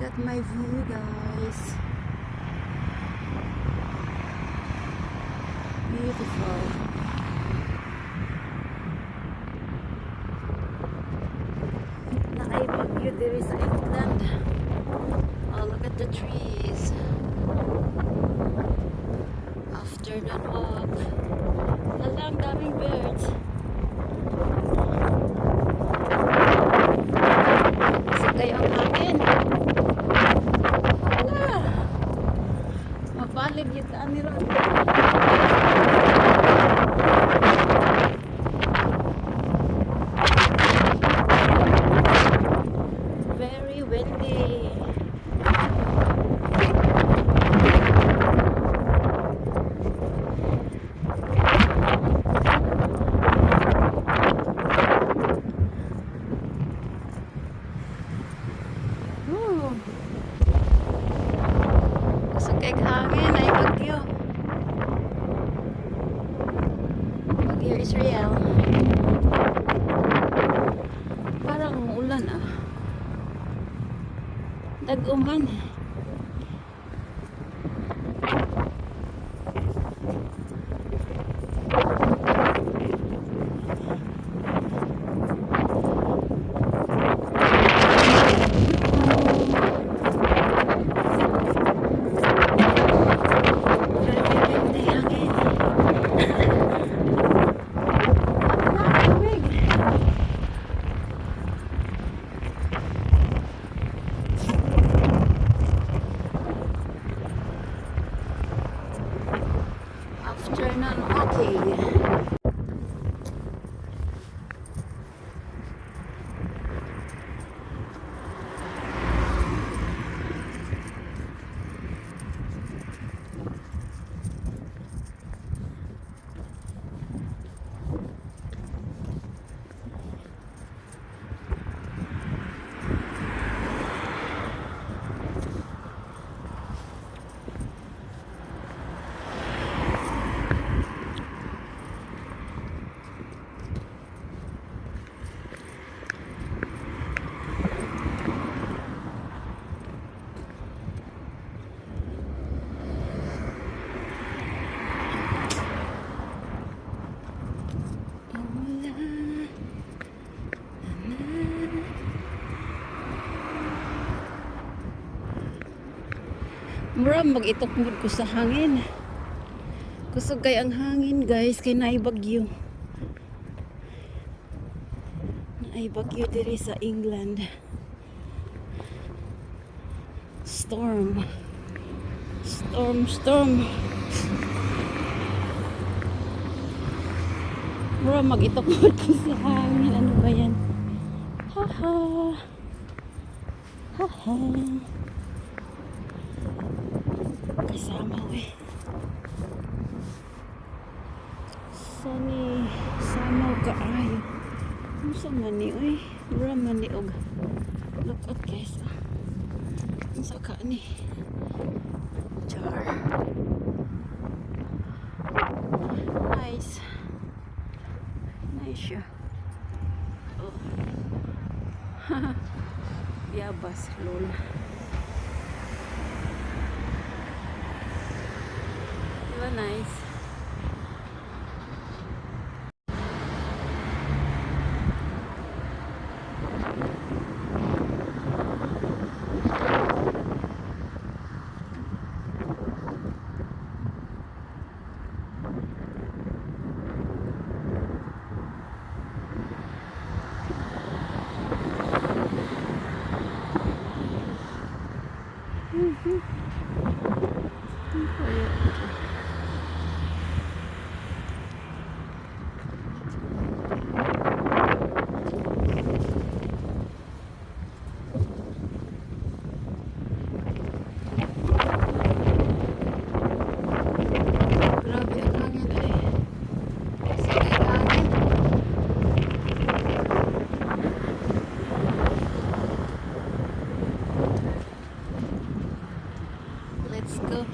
at my view, guys. Beautiful. Naibagyo diri sa England. Oh, look at the trees. Afternoon walk. Hala, ang daming birds. Kasi kayo ang hangin. Hala. Mabalig yung daan nila. Very windy. Gusto kayong hangin ay bagyo. Bagyo Israel. Parang ulan ah. Dag-uman. Afternoon walking. Mura mag-itukmod ko sa hangin. Kusog kay ang hangin, guys, kay naibagyo. Naibagyo diri sa England. Storm. Storm. Mura mag-itukmod ko sa hangin. Ano ba yan? Haha. Haha. Kasama eh. Sunny, samaw kaayo. Ano sa mani oy? Mura mani og. Look at guys. Ano sa ka ni? Jar. Nice. Nice siya. Oh. Yabas lol. Nice. Let's go.